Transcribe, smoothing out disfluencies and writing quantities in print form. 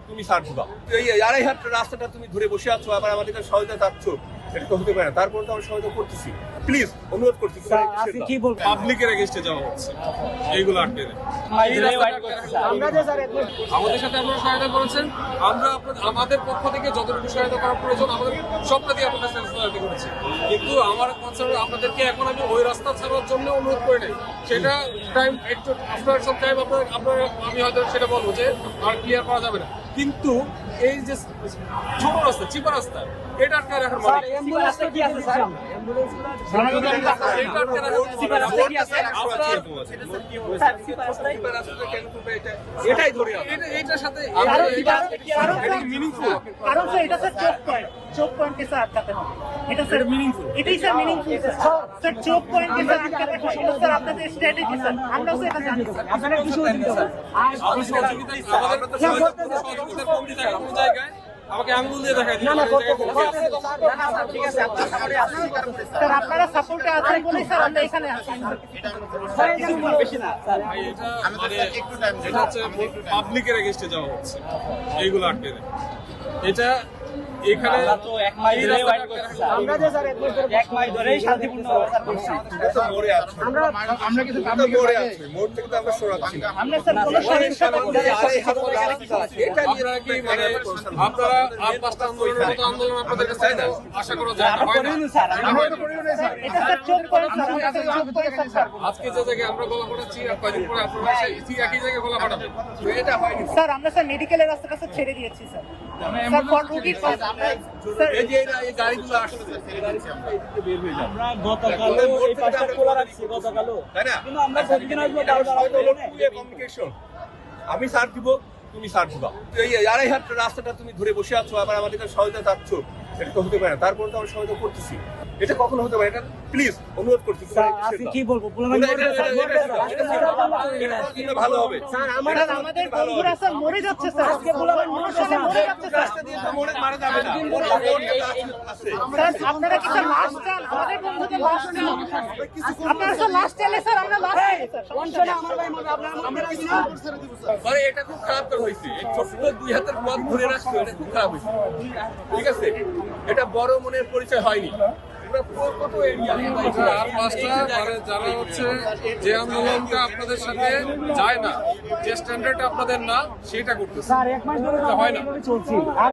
তুমি ছাড় দিবা। এই 2.5 হাত রাস্তাটা তুমি ধরে বসে আছো, আবার আমাদের কাছে সহায়তা চাচ্ছ, এটা তো হতে পারে না। তারপর তো আমরা সহায়তা করতেছি, প্লিজ অনুরোধ করছি। কি বলবো, পাবলিকের এগেইনস্টে যাওয়া হচ্ছে, এইগুলো আটকে দেয়। আমাদের সাথে আপনারা সহায়তা করেছেন, আমরা আমাদের পক্ষ থেকে যতটুকু সহায়তা করা প্রয়োজন আমাদের সবটা দিয়ে আপনাদের সহায়তা করেছি। কিন্তু আমার কনসার্ন আপনাদেরকে এখন আমি ওই রাস্তা ছাড়ার জন্য অনুরোধ করে নেই, সেটা টাইম একটু আফটার সাম টাইম আপনার আমি হয়তো সেটা বলবো যে আর ক্লিয়ার করা যাবে না। কিন্তু এই যে ছোট রাস্তা, চিপা রাস্তা, এটা আটকে রাখার মানে এটাই ধরে এটার সাথে মিনিংফুল, কারণ স্যার এটা স্যার চোক পয়েন্টে স্যার আটকাতে হবে। এটা স্যার মিনিংফুল, এটাই স্যার মিনিংফুল স্যার। চোক পয়েন্টে স্যার আটকাতে হবে, এটা স্যার আপনাদের স্ট্র্যাটেজি স্যার। আমরাও স্যার এটা জানি স্যার। আপনারা একটু সহযোগিতা করুন। জায়গায় আমাকে আঙুল দিয়ে দেখাই দিন। স্যার আপনারা সাপোর্টে আছেন বলেই স্যার আমরা এখানে আছি। এটা হচ্ছে পাবলিকের এগেইনস্টে যাওয়া হচ্ছে, এইগুলো আটকে দেয়। এটা এখানে আমরা যে স্যার এক মাইল ধরেই শান্তিপূর্ণ অবস্থান করছি। আমরা কিন্তু মোড়ে আছি, মোড় থেকে তো আমরা সরাচ্ছি না। আমরা স্যার কোনো সমস্যা আপনারা কি মানে আপনারা আর পাঁচটা আন্দোলনের মতো আন্দোলন আপনাদের কাছে আশা করা যায় না, হয় না? এটা স্যার চোক পয়েন্ট স্যার, আমরা স্যার চোক পয়েন্ট স্যার। আজকে যে জায়গায় আমরা গলা ফাটাচ্ছি আর কয়েকদিন পরে আপনারা সেই একই জায়গায় গলা ফাটাবেন, তো এটা হয়নি। স্যার আমরা স্যার মেডিকেলের রাস্তাটা স্যার ছেড়ে দিয়েছি স্যার। স্যার ফর রুগীর স্যার এই যে এই গাড়িগুলো আসছে, এই গাড়ি আমরা এদিকে বের হয়ে যাব। আমরা গতকালও এই পাশটা খোলা রাখছি, গতকালও, তাই না? কিন্তু আমরা সেদিন আসবো কমিউনিকেশন, আমি ছাড় দিব, তুমি ছাড় দিবা। এই 2.5 হাত রাস্তাটা তুমি ধরে বসে আছো, আবার আমাদের কাছে সহায়তা চাচ্ছ, এটা তো হতে পারে না। তারপর তো আমরা সহায়তা করতেছি, এটা কখনো হতে পারে, এটা প্লিজ অনুরোধ করছি। কি বলবো, ভালো হবে স্যার আমাদের বন্ধুরা স্যার মরে যাচ্ছে স্যার। আজকে বুলাবেন মরে যাচ্ছে স্যার। মারা যাবে না। স্যার আপনারা কি স্যার লাশ চান? আমাদের বন্ধুদের লাশ চান? আপনারা স্যার লাশ চাইলে স্যার আমরা লাশ চাই স্যার। সমস্যা নেই, আমার ভাই মনে আপনারা মানে এটা খুব খারাপ কাজ হয়েছে, এই ছোট্ট 2 হাতের পথ ধরে রাখছো, এটা খুব খারাপ হয়েছে। ঠিক আছে, এটা বড় মনের পরিচয় হয়নি। কত এরিয়া আর পাঁচটা মানে যারা হচ্ছে যে আন্দোলনটা আপনাদের সাথে যায় না, যে স্ট্যান্ডার্ড আপনাদের না, সেটা করতেছে, স্যার এক মাস ধরে হয় না। চলছি।